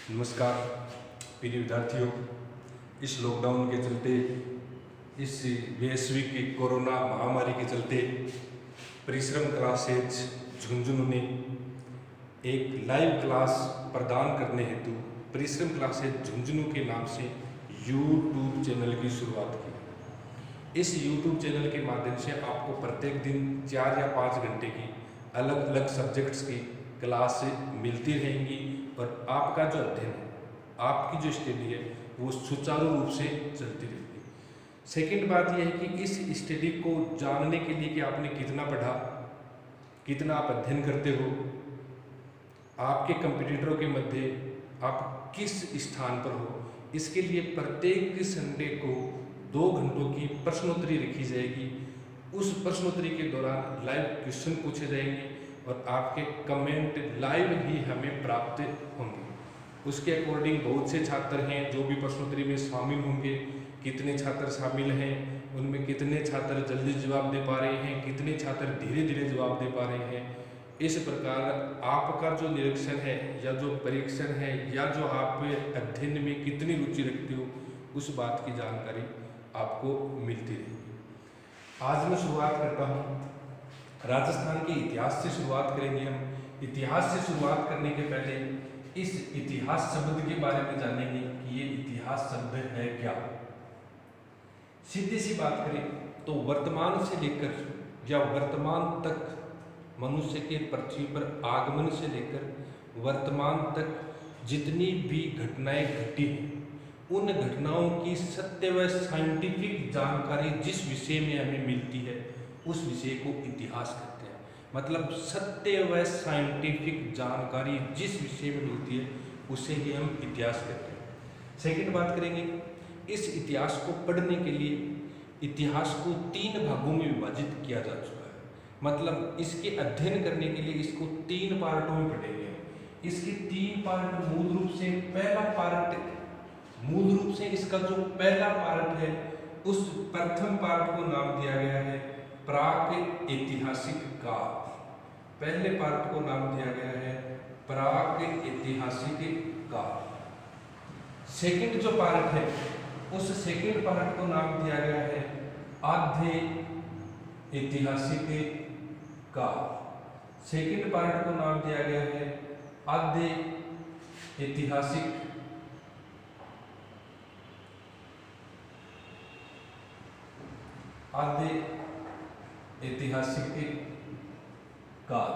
नमस्कार प्रिय विद्यार्थियों। इस लॉकडाउन के चलते, इस वैश्विक कोरोना महामारी के चलते परिश्रम क्लासेज झुंझुनू ने एक लाइव क्लास प्रदान करने हेतु परिश्रम क्लासेज झुंझुनू के नाम से यूट्यूब चैनल की शुरुआत की। इस यूट्यूब चैनल के माध्यम से आपको प्रत्येक दिन 4 या 5 घंटे की अलग अलग सब्जेक्ट्स की क्लास मिलती रहेंगी और आपका जो अध्ययन है, आपकी जो स्टडी है, वो सुचारू रूप से चलती रहेगी। सेकंड बात यह है कि इस स्टडी को जानने के लिए कि आपने कितना पढ़ा, कितना आप अध्ययन करते हो, आपके कंपटीटरों के मध्य आप किस स्थान पर हो, इसके लिए प्रत्येक संडे को 2 घंटों की प्रश्नोत्तरी रखी जाएगी। उस प्रश्नोत्तरी के दौरान लाइव क्वेश्चन पूछे जाएंगे और आपके कमेंट लाइव ही हमें प्राप्त होंगे। उसके अकॉर्डिंग बहुत से छात्र हैं जो भी प्रश्नोत्तरी में शामिल होंगे। कितने छात्र शामिल हैं, उनमें कितने छात्र जल्दी जवाब दे पा रहे हैं, कितने छात्र धीरे धीरे जवाब दे पा रहे हैं। इस प्रकार आपका जो निरीक्षण है या जो परीक्षण है या जो आप अध्ययन में कितनी रुचि रखते हो, उस बात की जानकारी आपको मिलती रहेगी। आज मैं शुरुआत करता हूँ राजस्थान के इतिहास से शुरुआत करेंगे। हम इतिहास से शुरुआत करने के पहले इस इतिहास शब्द के बारे में जानेंगे कि ये इतिहास शब्द है क्या। सीधी सी बात करें तो वर्तमान से लेकर या वर्तमान तक, मनुष्य के पृथ्वी पर आगमन से लेकर वर्तमान तक जितनी भी घटनाएं घटी हैं, उन घटनाओं की सत्य व साइंटिफिक जानकारी जिस विषय में हमें मिलती है, उस विषय को इतिहास कहते हैं। मतलब सत्य व साइंटिफिक जानकारी जिस विषय में मिलती है, उसे ही हम इतिहास कहते हैं। सेकंड बात करेंगे, इस इतिहास को पढ़ने के लिए इतिहास को 3 भागों में विभाजित किया जा चुका है। मतलब इसके अध्ययन करने के लिए इसको 3 पार्टों में पढ़ेंगे। इसके 3 पार्ट मूल रूप से, पहला पार्ट मूल रूप से इसका जो पहला पार्ट है, उस प्रथम पार्ट को नाम दिया गया है प्राक ऐतिहासिक काल। पहले पार्ट को नाम दिया गया है प्राक ऐतिहासिक काल। सेकंड जो पार्ट है, उस सेकंड पार्ट को नाम दिया गया है आद्य ऐतिहासिक काल। सेकंड पार्ट को नाम दिया गया है आद्य ऐतिहासिक काल।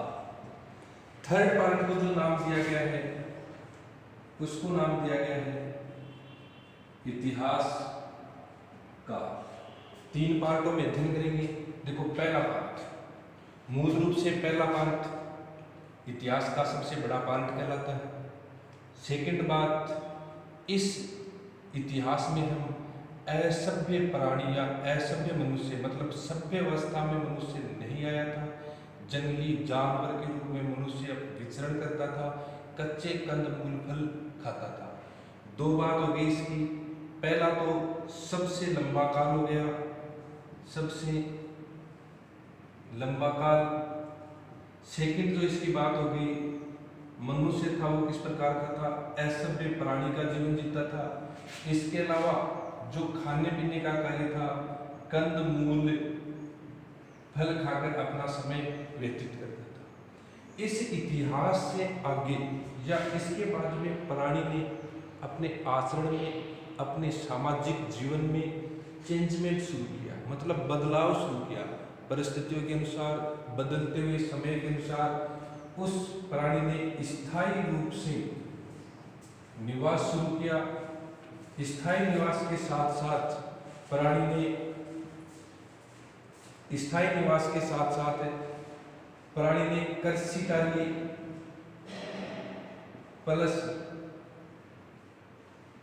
थर्ड पार्ट को जो नाम दिया गया है, उसको नाम दिया गया है इतिहास काल। 3 पार्टों में अध्ययन करेंगे। देखो, पहला पार्ट, मूल रूप से पहला पार्ट इतिहास का सबसे बड़ा पार्ट कहलाता है। सेकंड बात, इस इतिहास में हम असभ्य प्राणी या असभ्य मनुष्य, मतलब सभ्य अवस्था में मनुष्य नहीं आया था, जंगली जानवर के रूप में मनुष्य विचरण करता था, कच्चे कंदमूल फल खाता था। 2 बात हो गई इसकी। पहला तो सबसे लंबा काल हो गया, सबसे लंबा काल। सेकंड जो इसकी बात हो गई, मनुष्य था वो किस प्रकार का था, असभ्य प्राणी का जीवन जीता था। इसके अलावा जो खाने पीने का कार्य था, कंदमूल फल खाकर अपना समय व्यतीत करता था। इस इतिहास से आगे या इसके बाद में प्राणी ने अपने आचरण में, अपने सामाजिक जीवन में चेंजमेंट शुरू किया, मतलब बदलाव शुरू किया। परिस्थितियों के अनुसार, बदलते हुए समय के अनुसार उस प्राणी ने स्थायी रूप से निवास शुरू किया। स्थायी निवास के साथ साथ प्राणी ने कृषि कार्य प्लस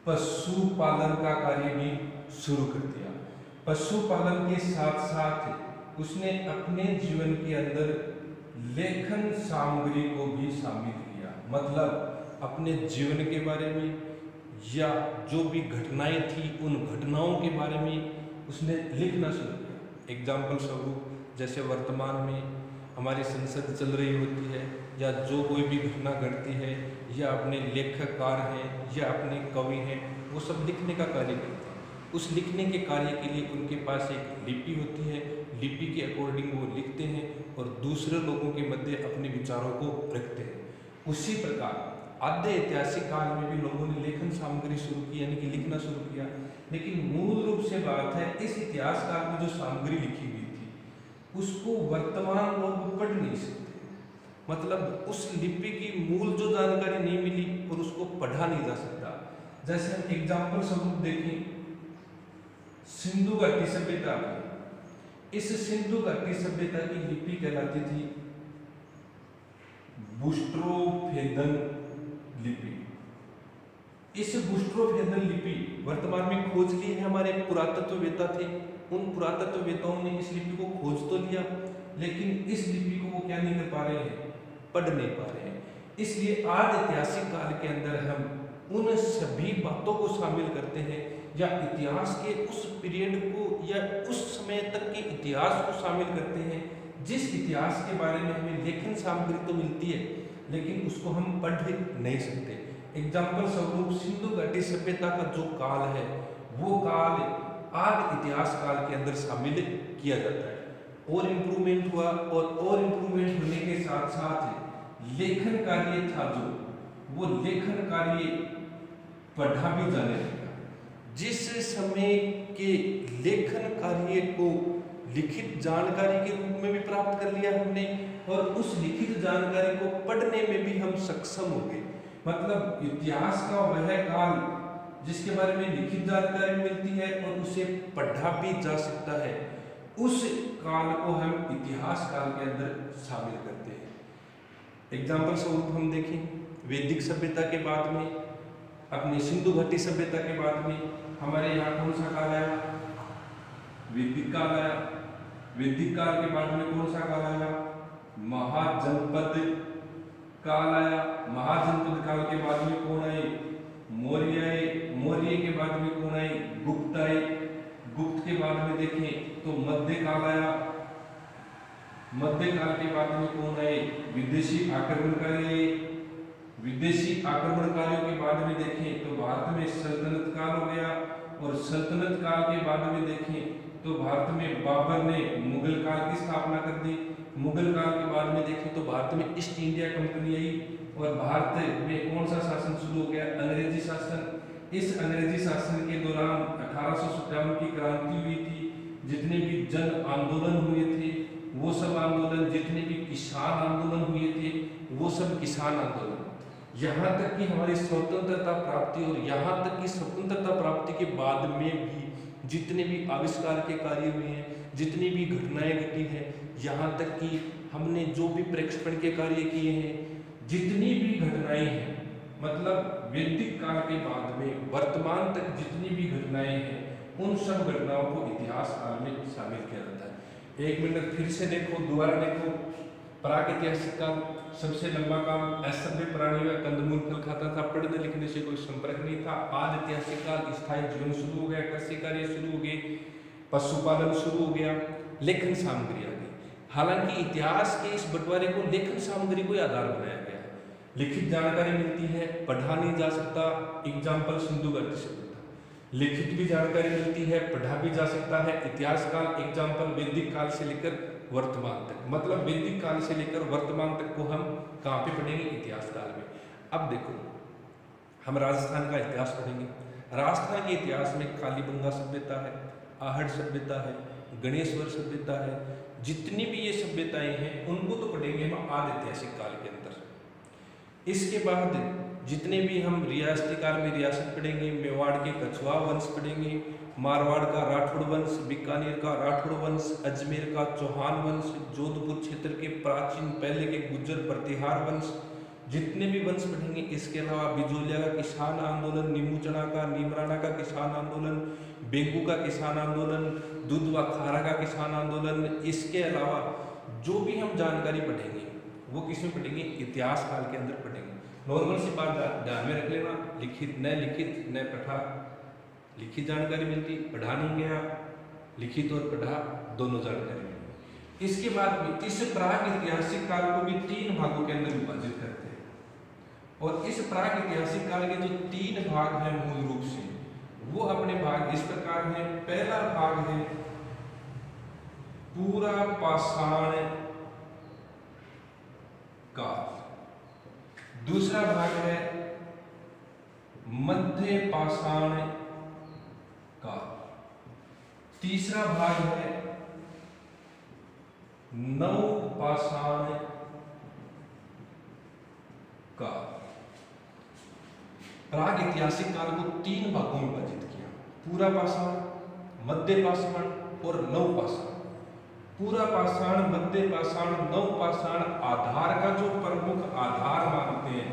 पशुपालन का कार्य भी शुरू कर दिया। पशुपालन के साथ साथ उसने अपने जीवन के अंदर लेखन सामग्री को भी शामिल किया। मतलब अपने जीवन के बारे में या जो भी घटनाएं थी, उन घटनाओं के बारे में उसने लिखना शुरू किया। एग्जाम्पल स्वरूप, जैसे वर्तमान में हमारी संसद चल रही होती है, या जो कोई भी घटना घटती है, या अपने लेखककार हैं या अपने कवि हैं, वो सब लिखने का कार्य करते हैं। उस लिखने के कार्य के लिए उनके पास एक लिपि होती है, लिपि के अकॉर्डिंग वो लिखते हैं और दूसरे लोगों के मध्य अपने विचारों को रखते हैं। उसी प्रकार आद्य ऐतिहासिक काल में भी लोगों ने लेखन सामग्री शुरू की, यानी कि लिखना शुरू किया। लेकिन मूल रूप से बात है, इस इतिहास काल में जो सामग्री लिखी हुई थी उसको वर्तमान लोग पढ़ नहीं सकते। मतलब उस लिपि की मूल जो जानकारी नहीं मिली और उसको पढ़ा नहीं जा सकता। जैसे हम एग्जाम्पल स्वरूप देखें, सिंधु घाटी सभ्यता, इस सिंधु घाटी सभ्यता की लिपि कहलाती थी बुस्ट्रोफेदन लिपि। इस बुस्ट्रोफेदन लिपि वर्तमान में खोज ली है हमारे पुरातत्ववेत्ता थे। उन पुरातत्ववेत्ताओं ने इस लिपि को खोज तो लिया, लेकिन इस लिपि को वो क्या नहीं कर पा रहे हैं, पढ़ नहीं पा रहे हैं। इसलिए आज ऐतिहासिक काल के अंदर हम उन सभी बातों को शामिल करते हैं, या इतिहास के उस पीरियड को या उस समय तक के इतिहास को शामिल करते हैं जिस इतिहास के बारे में हमें लेखन सामग्री तो मिलती है लेकिन उसको हम पढ़ नहीं सकते। एग्जाम्पल स्वरूप सिंधु घाटी सभ्यता का जो काल है वो काल आज इतिहास काल के अंदर शामिल किया जाता है। और इम्प्रूवमेंट हुआ, और इम्प्रूवमेंट होने के साथ साथ लेखन कार्य था जो, वो लेखन कार्य पढ़ा भी जाने लगा। जिस समय के लेखन कार्य को लिखित जानकारी के रूप में भी प्राप्त कर लिया हमने, और उस लिखित जानकारी को पढ़ने में भी हम सक्षम हो गए। मतलब इतिहास का वह काल जिसके बारे में लिखित जानकारी मिलती है और उसे पढ़ा भी जा सकता है, उस काल को हम इतिहास काल के अंदर शामिल करते हैं। एग्जाम्पल स्वरूप हम देखें, वैदिक सभ्यता के बाद में, अपनी सिंधु घाटी सभ्यता के बाद में हमारे यहाँ कौन सा काल आया, वैदिक काल आया। वैदिक काल के बाद में कौन सा काल आया, महाजनपद काल आया। महाजनपद काल के बाद में कौन आए, मौर्य आए। मौर्य के बाद में कौन आए, गुप्त आए। गुप्त के बाद में देखें तो मध्यकाल आया। मध्यकाल के बाद में कौन आए, विदेशी आक्रमणकारी आए। विदेशी आक्रमणकारियों के बाद में देखें तो भारत में सल्तनत काल हो गया, और सल्तनत काल के बाद में देखें तो भारत में बाबर ने मुगल काल की स्थापना कर दी। मुगल काल के बाद में देखें तो भारत में ईस्ट इंडिया कंपनी आई, और भारत में कौन सा शासन शुरू हो गया, अंग्रेजी शासन। इस अंग्रेजी शासन के दौरान 1857 की क्रांति हुई थी। जितने भी जन आंदोलन हुए थे वो सब आंदोलन, जितने भी किसान आंदोलन हुए थे वो सब किसान आंदोलन, यहाँ तक कि हमारी स्वतंत्रता प्राप्ति, और यहाँ तक कि स्वतंत्रता प्राप्ति के बाद में भी जितने भी आविष्कार के कार्य हुए हैं, जितनी भी घटनाएं घटी हैं, यहाँ तक कि हमने जो भी प्रेक्षेपण के कार्य किए हैं, जितनी भी घटनाएं हैं, मतलब वैदिक काल के बाद में वर्तमान तक जितनी भी घटनाएं हैं, उन सब घटनाओं को इतिहास काल में शामिल किया जाता है। एक मिनट फिर से देखो, दोबारा देखो। प्रागैतिहासिक काल सबसे लंबा काल, असभ्य प्राणी व कंदमूल फल खाता था, पढ़ने लिखने से कोई संपर्क नहीं था। आज ऐतिहासिक काल, स्थायी जीवन शुरू हो गया, कृषि कार्य शुरू हो गए, पशुपालन शुरू हो गया, लेखन सामग्री आ गई। हालांकि इतिहास के इस बंटवारे को लेखन सामग्री को आधार बनाया गया है। लिखित जानकारी मिलती है, पढ़ा नहीं जा सकता। एग्जाम्पल सिंधु घाटी सभ्यता, लिखित भी जानकारी मिलती है, पढ़ा भी जा सकता है। इतिहास काल एग्जाम्पल वैदिक काल से लेकर वर्तमान तक, मतलब वैदिक काल से लेकर वर्तमान तक को हम कहाँ पे पढ़ेंगे, इतिहास काल में। अब देखो, हम राजस्थान का इतिहास पढ़ेंगे। राजस्थान के इतिहास में कालीबंगा सभ्यता है, आहड़ सभ्यता है, गणेश्वर सभ्यता है। जितनी भी ये सभ्यताएं हैं उनको तो पढ़ेंगे हम आदि ऐतिहासिक काल के अंदर। इसके बाद जितने भी हम रियासती काल में रियासत पढ़ेंगे, मेवाड़ के कछुआ वंश पढ़ेंगे, मारवाड़ का राठौड़ वंश, बीकानेर का राठौड़ वंश, अजमेर का चौहान वंश, जोधपुर क्षेत्र के प्राचीन पहले के गुर्जर प्रतिहार वंश, जितने भी वंश पढ़ेंगे। इसके अलावा बिजोलिया का किसान आंदोलन, नीमूचना का, नीमराना का किसान आंदोलन, बेंगू का किसान आंदोलन, दुधवा खारा का किसान आंदोलन। इसके अलावा जो भी हम जानकारी पढ़ेंगे वो किस में पढ़ेंगे, इतिहास काल के अंदर पढ़ेंगे। नॉर्मल सी बात ध्यान में रख लेना, लिखित न पढ़ा, लिखित जानकारी मिलती, पढ़ा नहीं गया, लिखित और पढ़ा दोनों जानकारी मिली। इसके बाद में इस प्राग ऐतिहासिक काल को भी 3 भागों के अंदर विभाजित करते हैं, और इस प्राग ऐतिहासिक काल के जो 3 भाग हैं मूल रूप से वो अपने भाग इस प्रकार हैं। पहला भाग है पूरा पाषाण काल, दूसरा भाग है मध्य पाषाण काल, तीसरा भाग है नव पाषाण काल। प्राग ऐतिहासिक काल को 3 भागों में विभाजित किया, पूरा पाषाण, मध्य पाषाण और नव पाषाण। पूरा पाषाण, मध्य पाषाण, नव पाषाण आधार का जो प्रमुख आधार मानते हैं।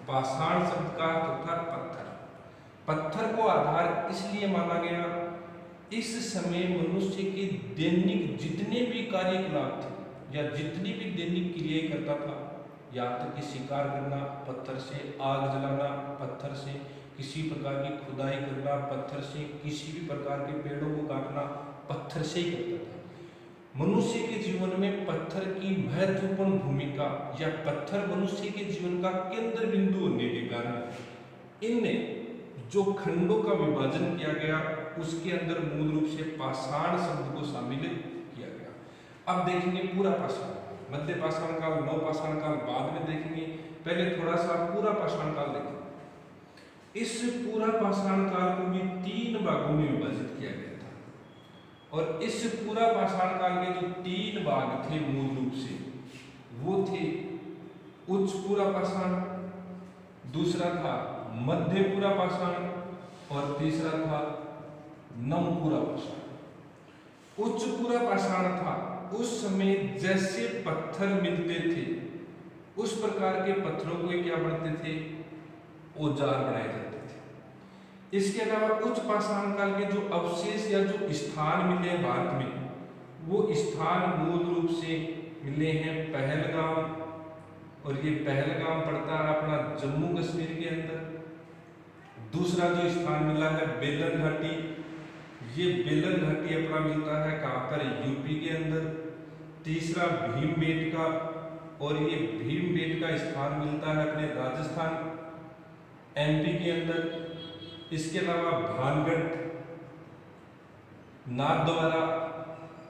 पाषाण शब्द का अर्थ था पत्थर। पत्थर को आधार इसलिए माना गया, इस समय मनुष्य के दैनिक जितने भी कार्यकलाप थे या जितनी भी दैनिक क्रियाएं करता था, यहाँ तक कि शिकार करना, पत्थर से आग जलाना, पत्थर से किसी प्रकार की खुदाई करना, पत्थर से किसी भी प्रकार के पेड़ों को काटना, पत्थर से ही करता था। मनुष्य के जीवन में पत्थर की महत्वपूर्ण भूमिका या पत्थर मनुष्य के जीवन का केंद्र बिंदु होने के कारण इन जो खंडों का विभाजन किया गया उसके अंदर मूल रूप से पाषाण शब्द को शामिल किया गया। अब देखेंगे पूरा पाषाण, मध्य पाषाण काल, नव पाषाण काल बाद में देखेंगे, पहले थोड़ा सा पूरा पाषाण काल देखें। इस पूरा पाषाण काल को भी 3 भागों में विभाजित किया गया था, और इस पूरा पाषाण काल के जो 3 भाग थे मूल रूप से वो थे उच्च पूरा पाषाण, दूसरा था मध्य पूरा पाषाण और तीसरा था नव पूरा पाषाण। उच्च पूरा पाषाण था उस समय जैसे पत्थर मिलते थे उस प्रकार के पत्थरों को क्या बनते थे, औजार बनाए जाते थे। इसके अलावा उच्च पाषाण काल के जो अवशेष या जो स्थान मिले हैं भारत में, वो स्थान मूल रूप से मिले हैं पहलगाम, और ये पहलगाम पड़ता है अपना जम्मू कश्मीर के अंदर। दूसरा जो स्थान मिला है बेलन घाटी, ये बेलन घाटी अपना मिलता है कहाँ पर, यूपी के अंदर। तीसरा भीमबेटका, और ये भीमबेटका स्थान मिलता है अपने राजस्थान एमपी के अंदर। इसके अलावा भानगढ़, नाथद्वारा,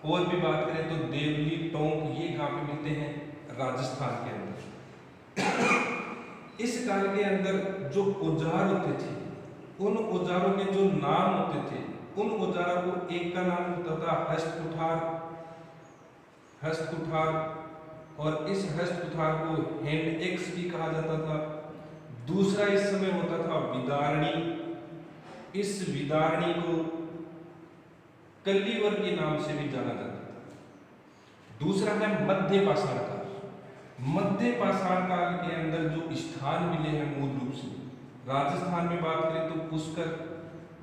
और भी बात करें तो देवली, टोंक, ये कहाँ पे मिलते हैं, राजस्थान के अंदर। इस काल के अंदर जो औजार होते थे उन औजारों के जो नाम होते थे, उन औजारों को एक का नाम होता था हस्तकुठार, और इस हस्तकुठार को हैंड एक्स भी कहा जाता था। दूसरा इस समय होता था विदारणी, इस विदारणी को कलीवर के नाम से भी जाना जाता था। दूसरा है मध्य पाषाण काल। मध्य पाषाण काल के अंदर जो स्थान मिले हैं मूल रूप से, राजस्थान में बात करें तो पुष्कर,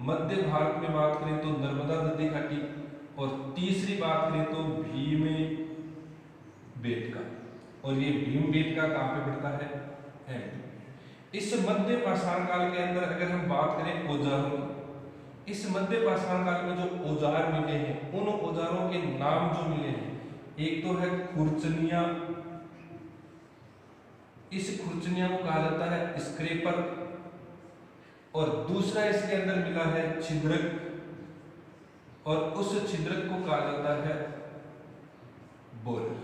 मध्य भारत में बात करें तो नर्मदा नदी घाटी, और तीसरी बात करें तो भीमबेटका, और ये भीमबेटका कहाँ पे पड़ता है, एमपी। इस मध्य पाषाण काल के अंदर अगर हम बात करें औजारों की, इस मध्य पाषाण काल में जो औजार मिले हैं उन औजारों के नाम जो मिले हैं, एक तो है खुरचनिया, इस खुरचनिया को कहा जाता है स्क्रेपर, और दूसरा इसके अंदर मिला है छिद्रक, और उस छिद्रक को कहा जाता है बोरर।